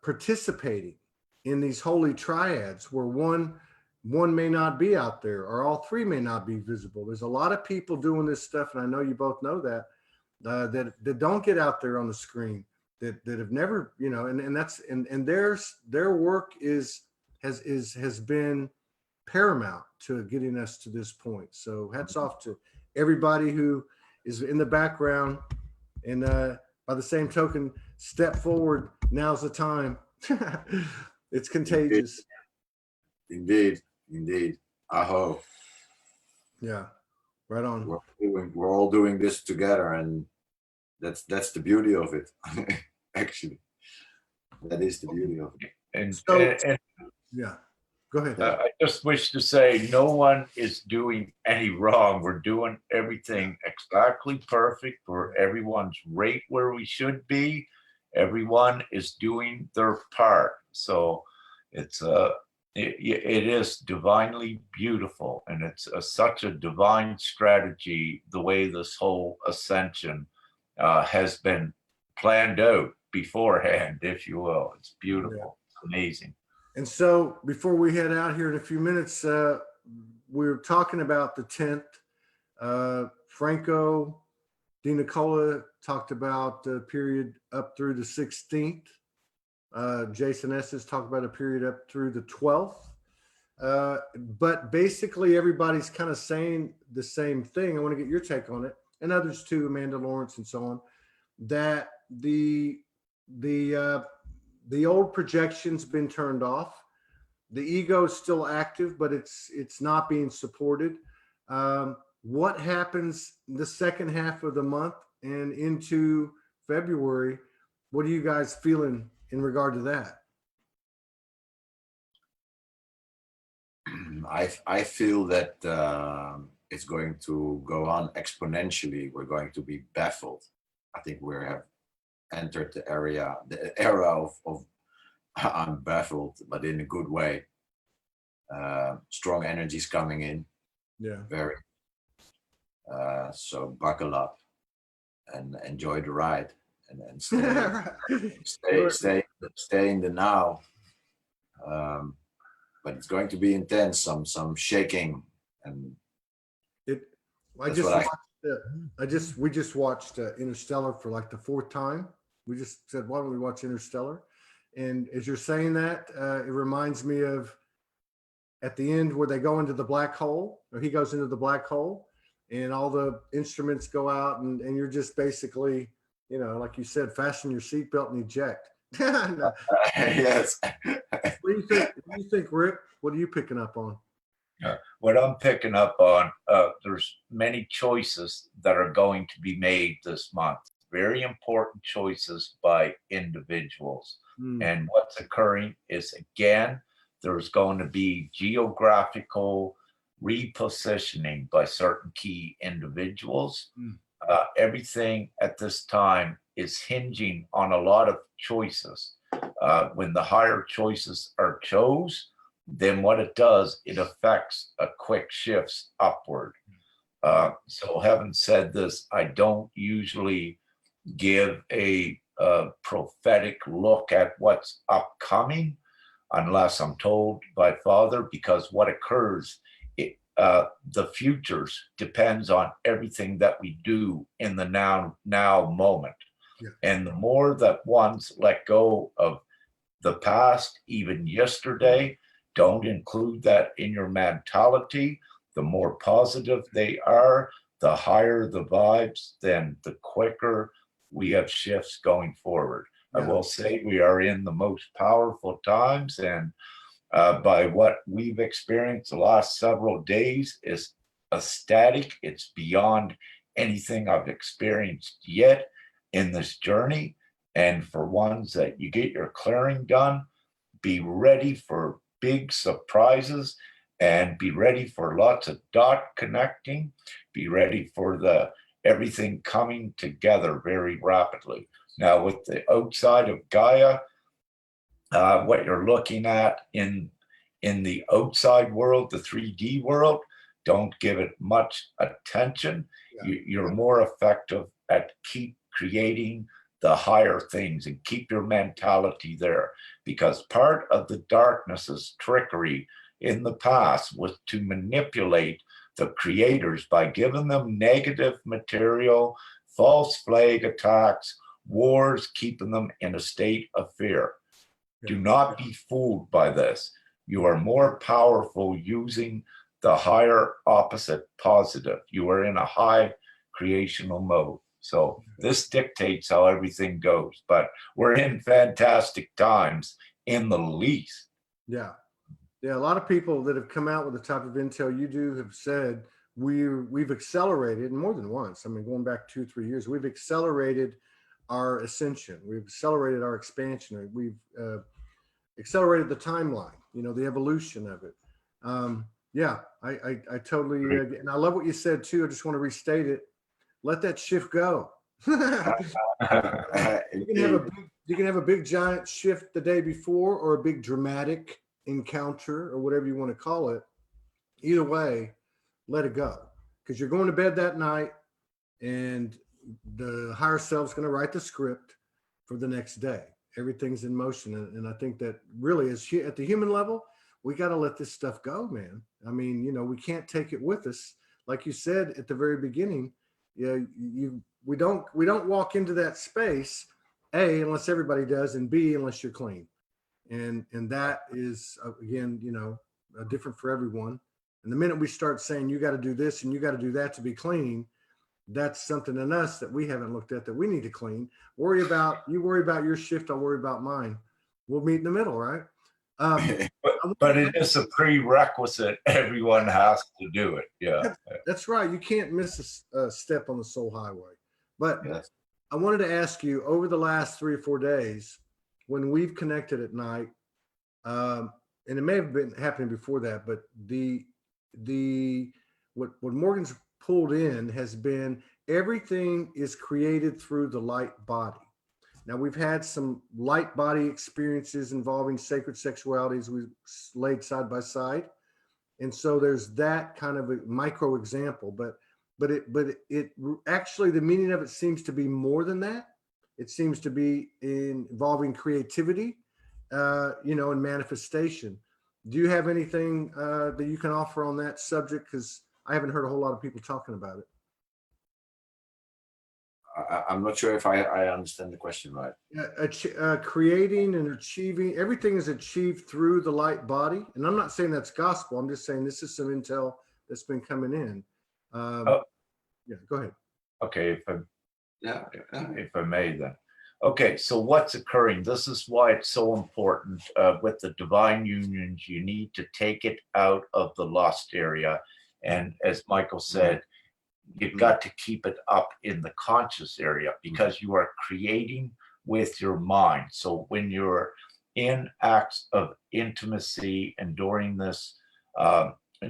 participating in these holy triads where one may not be out there, or all three may not be visible. There's a lot of people doing this stuff, and I know you both know that, that don't get out there on the screen, that have never, you know, and that's and their work has been paramount to getting us to this point. So hats off to everybody who is in the background and by the same token, step forward. Now's the time. It's contagious.
Indeed, indeed. Aho.
Yeah, right on.
We're all doing this together, and that's the beauty of it. Actually, that is the beauty of it.
And,
So-
and
Yeah, go ahead.
I just wish to say no one is doing any wrong. We're doing everything exactly perfect. Everyone's right where we should be. Everyone is doing their part. So it's it is divinely beautiful, and it's such a divine strategy the way this whole ascension has been planned out beforehand, if you will. It's beautiful.
Yeah.
It's amazing.
And so before we head out here in a few minutes, we're talking about the 10th. Franco Di Nicola talked about the period up through the 16th. Jason Estes talked about a period up through the 12th. But basically everybody's kind of saying the same thing. I want to get your take on it, and others too, Amanda Lawrence and so on, that the old projection's been turned off. The ego is still active, but it's not being supported. What happens the second half of the month and into February? What are you guys feeling in regard to that?
I feel that it's going to go on exponentially. We're going to be baffled. I think we have entered the era of I'm baffled, but in a good way. Strong energies coming in.
Yeah.
Very. So buckle up and enjoy the ride, and stay in the now. But it's going to be intense. Some shaking, and
we just watched Interstellar for like the 4th time. We just said, why don't we watch Interstellar? And as you're saying that, it reminds me of at the end where they go into the black hole, or he goes into the black hole, and all the instruments go out, and you're just basically, like you said, fasten your seatbelt and eject. No.
Yes.
What do you think, Rick? What are you picking up on?
What I'm picking up on, there's many choices that are going to be made this month. Very important choices by individuals. And what's occurring is, again, there's going to be geographical repositioning by certain key individuals. Everything at this time is hinging on a lot of choices. When the higher choices are chose, then what it does, it affects a quick shifts upward. So having said this, I don't usually give a prophetic look at what's upcoming unless I'm told by Father, because what occurs, the futures depends on everything that we do in the now moment.
Yeah.
And the more that ones let go of the past, even yesterday, don't include that in your mentality, the more positive they are, the higher the vibes, then the quicker we have shifts going forward.
Yeah.
I will say we are in the most powerful times, and by what we've experienced the last several days is ecstatic. It's beyond anything I've experienced yet in this journey. And for ones that you get your clearing done, be ready for big surprises and be ready for lots of dot connecting. Be ready for everything coming together very rapidly. Now, with the outside of Gaia, what you're looking at in the outside world, the 3D world, don't give it much attention.
Yeah.
You're more effective at keep creating the higher things and keep your mentality there, because part of the darkness's trickery in the past was to manipulate the creators by giving them negative material, false flag attacks, wars, keeping them in a state of fear.
Yeah.
Do not be fooled by this. You are more powerful using the higher opposite positive. You are in a high creational mode. So this dictates how everything goes, but we're in fantastic times in the least.
Yeah. Yeah. A lot of people that have come out with the type of intel you do have said we've accelerated, and more than once. I mean, going back 2-3 years, we've accelerated our ascension. We've accelerated our expansion. We've accelerated the timeline, you know, the evolution of it. Yeah, I totally, and I love what you said too. I just want to restate it. Let that shift go. You can have a big giant shift the day before, or a big dramatic encounter, or whatever you want to call it. Either way, let it go, because you're going to bed that night, and the higher self's going to write the script for the next day. Everything's in motion, and I think that really is at the human level, we got to let this stuff go, man. I mean, you know, we can't take it with us. Like you said at the very beginning, yeah, we don't walk into that space, A, unless everybody does, and B, unless you're clean. And that is, again, you know, different for everyone. And the minute we start saying you got to do this and you got to do that to be clean, that's something in us that we haven't looked at that we need to clean. You worry about your shift, I'll worry about mine. We'll meet in the middle, right?
But it is a prerequisite. Everyone has to do it. Yeah,
that's right. You can't miss a step on the soul highway. But
Yes.
I wanted to ask you, over the last 3 or 4 days, when we've connected at night, and it may have been happening before that, but what Morgan's pulled in has been everything is created through the light body. Now, we've had some light body experiences involving sacred sexualities we laid side by side. And so there's that kind of a micro example, but it actually, the meaning of it seems to be more than that. It seems to be involving creativity, you know, and manifestation. Do you have anything that you can offer on that subject? Because I haven't heard a whole lot of people talking about it.
I'm not sure if I understand the question right.
Creating and achieving, everything is achieved through the light body. And I'm not saying that's gospel. I'm just saying this is some intel that's been coming in. Yeah, go ahead.
Okay, if I may then. Okay, so what's occurring? This is why it's so important with the divine unions. You need to take it out of the lust area. And as Michael said, you've got to keep it up in the conscious area, because you are creating with your mind. So when you're in acts of intimacy and during this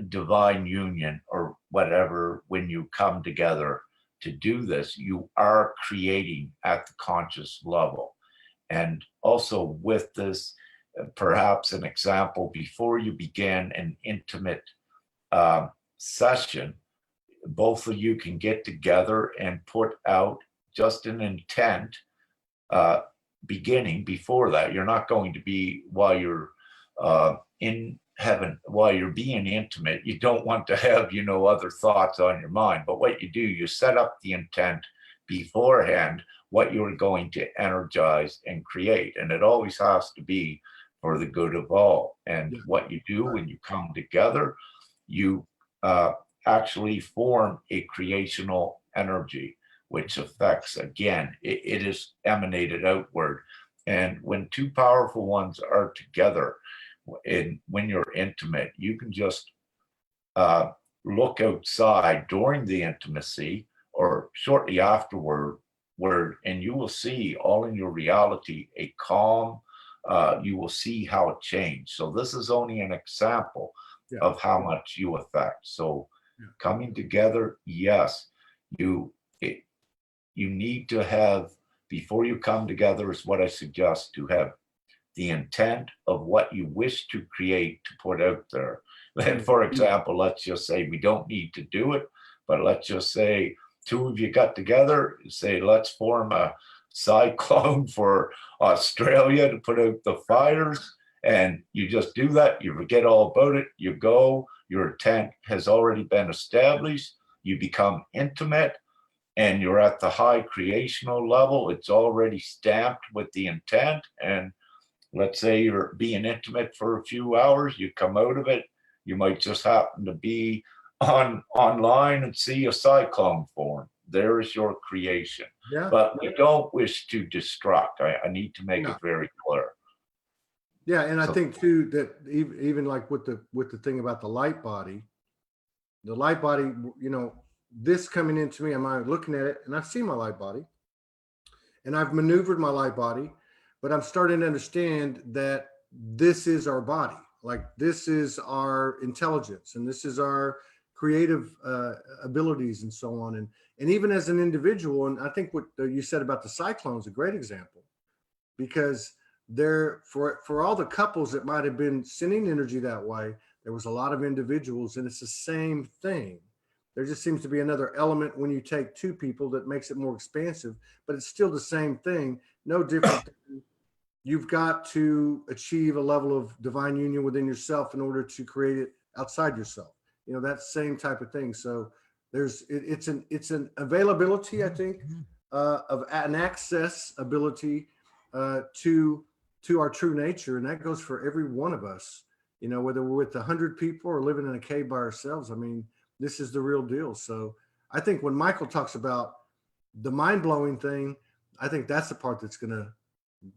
divine union or whatever, when you come together to do this, you are creating at the conscious level. And also with this, perhaps an example, before you begin an intimate session, both of you can get together and put out just an intent beginning before that. You're not going to be, while you're in heaven, while you're being intimate, you don't want to have, you know, other thoughts on your mind. But what you do, you set up the intent beforehand, what you're going to energize and create. And it always has to be for the good of all. And what you do when you come together, you actually form a creational energy, which affects, again, it is emanated outward. And when two powerful ones are together, when you're intimate, you can just look outside during the intimacy or shortly afterward, and you will see all in your reality a calm. You will see how it changed. So this is only an example of how much you affect. So coming together, yes, you need to have, before you come together, is what I suggest, to have the intent of what you wish to create, to put out there. And for example, let's just say we don't need to do it, but let's just say 2 of you got together, say, let's form a cyclone for Australia to put out the fires. And you just do that, you forget all about it, you go, your intent has already been established, you become intimate, and you're at the high creational level. It's already stamped with the intent. And let's say you're being intimate for a few hours, you come out of it, you might just happen to be online and see a cyclone form. There is your creation.
Yeah.
But we don't wish to destruct. I need to make it very clear.
Yeah, and I
So-
think too that even like with the thing about the light body, you know, this coming into me, I'm looking at it, and I've seen my light body, and I've maneuvered my light body, but I'm starting to understand that this is our body, like this is our intelligence, and this is our creative abilities, and so on, and even as an individual. And I think what you said about the cyclone is a great example, because there, for all the couples that might have been sending energy that way, there was a lot of individuals, and it's the same thing. There just seems to be another element when you take two people that makes it more expansive, but it's still the same thing, no different. You've got to achieve a level of divine union within yourself in order to create it outside yourself. You know, that same type of thing. So it's an availability, I think, of an access ability to our true nature, and that goes for every one of us. You know, whether we're with 100 people or living in a cave by ourselves. I mean, this is the real deal. So I think when Michael talks about the mind-blowing thing, I think that's the part that's going to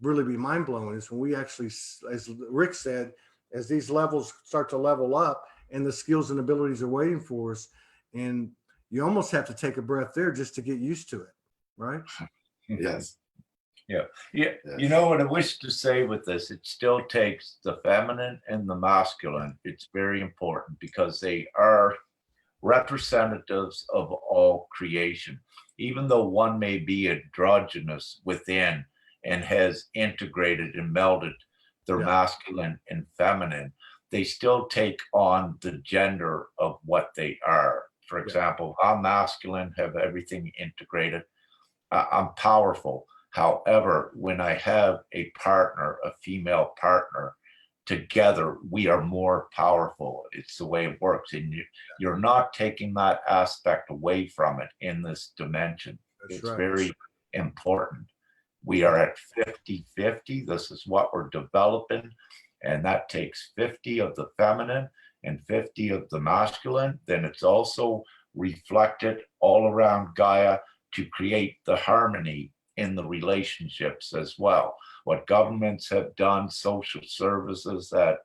really be mind-blowing, is when we actually, as Rick said, as these levels start to level up and the skills and abilities are waiting for us, and you almost have to take a breath there just to get used to it, right?
Yes.
Yeah.
Yes.
You know what I wish to say with this? It still takes the feminine and the masculine. It's very important, because they are representatives of all creation. Even though one may be androgynous within and has integrated and melded their masculine and feminine, they still take on the gender of what they are. For example, I'm masculine, have everything integrated. I'm powerful. However, when I have a partner, a female partner, together we are more powerful. It's the way it works. And you're not taking that aspect away from it in this dimension. It's very important. We are at 50-50. This is what we're developing. And that takes 50 of the feminine and 50 of the masculine. Then it's also reflected all around Gaia to create the harmony in the relationships as well. What governments have done, social services that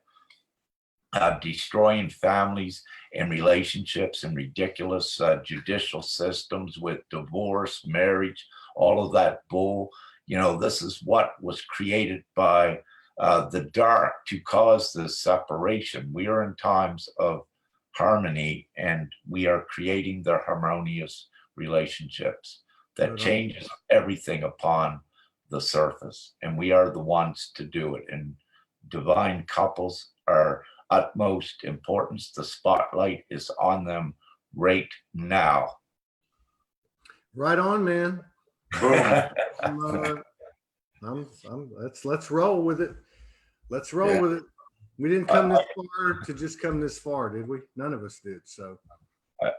destroying families and relationships, and ridiculous judicial systems with divorce, marriage, all of that bull. You know, this is what was created by the dark to cause this separation. We are in times of harmony, and we are creating the harmonious relationships that changes everything upon the surface, and we are the ones to do it. And divine couples are utmost importance. The spotlight is on them right now.
Right on, man. Let's roll with it. Let's roll with it. We didn't come this far to just come this far, did we? None of us did. So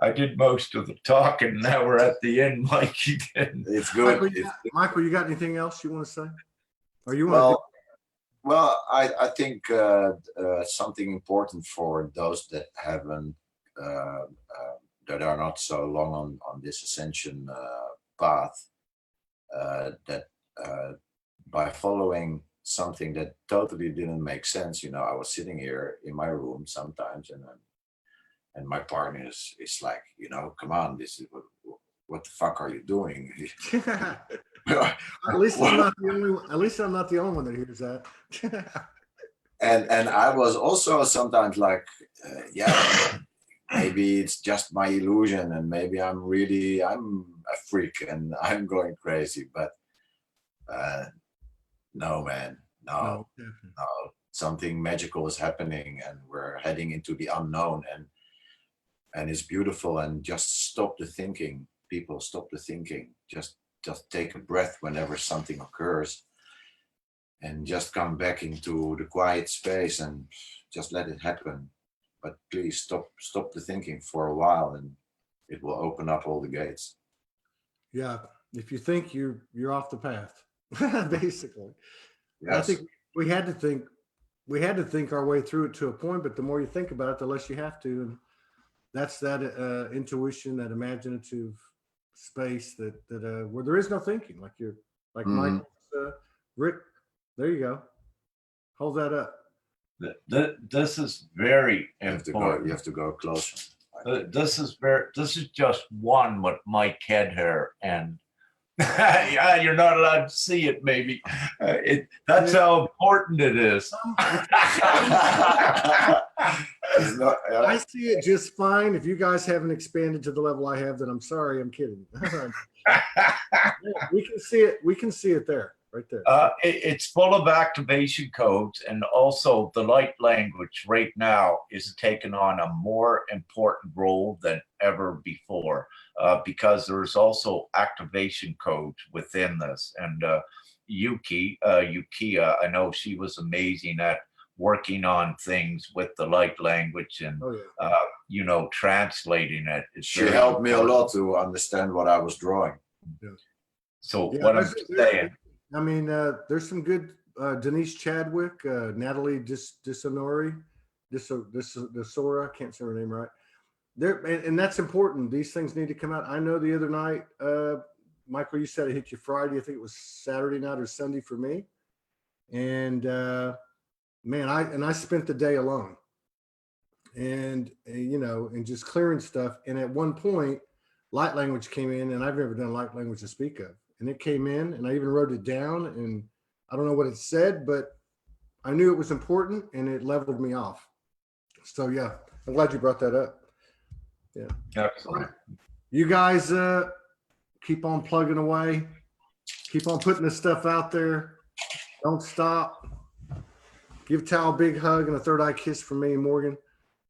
I did most of the talking. Now we're at the end, Mike. You didn't.
It's good.
Michael, you got anything else you want to say? Or you want
Well, I think something important for those that haven't, that are not so long on this ascension path, that by following something that totally didn't make sense, you know, I was sitting here in my room sometimes, and my partner is like, you know, come on, this is what the fuck are you doing?
At least I'm not the only. At least I'm not the only one that hears that.
and I was also sometimes like, yeah, maybe it's just my illusion, and maybe I'm a freak and I'm going crazy. But no, man, no, something magical is happening, and we're heading into the unknown, and it's beautiful. And just stop the thinking, people. Stop the thinking. Just take a breath whenever something occurs, and just come back into the quiet space and just let it happen. But please stop the thinking for a while, and it will open up all the gates.
Yeah, if you think you're off the path, basically.
Yes.
I think we had to think our way through it to a point, but the more you think about it, the less you have to. And that's that intuition, that imaginative space that where there is no thinking, like
Mhm.
Mike, Rick. There you go. Hold that up.
This is very
You have to go.
important.
You have to go closer.
This is just one with Mike head hair, and yeah, you're not allowed to see it. Maybe that's how important it is.
It's not,
I see it just fine. If you guys haven't expanded to the level I have, then I'm sorry. I'm kidding. We can see it. We can see it there, right there.
It's full of activation codes, and also the light language right now is taking on a more important role than ever before, because there's also activation codes within this. And Yukiya, I know she was amazing at working on things with the light language and translating it.
she helped me a lot to understand what I was drawing.
So what I'm saying,
I mean, there's some good Denise Chadwick, Natalie Disonori, Disora, can't say her name right. There, and that's important. These things need to come out. I know the other night, Michael, you said it hit you Friday. I think it was Saturday night or Sunday for me. And man, I spent the day alone, and and just clearing stuff. And at one point, light language came in, and I've never done light language to speak of. And it came in, and I even wrote it down, and I don't know what it said, but I knew it was important, and it leveled me off. So yeah, I'm glad you brought that up. Yeah.
excellent.
You guys keep on plugging away. Keep on putting this stuff out there. Don't stop. Give Tal a big hug and a third eye kiss from me and Morgan.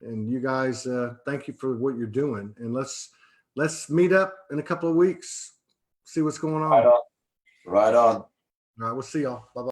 And you guys, thank you for what you're doing. And let's meet up in a couple of weeks. See what's going on.
Right on.
All right, we'll see y'all. Bye-bye.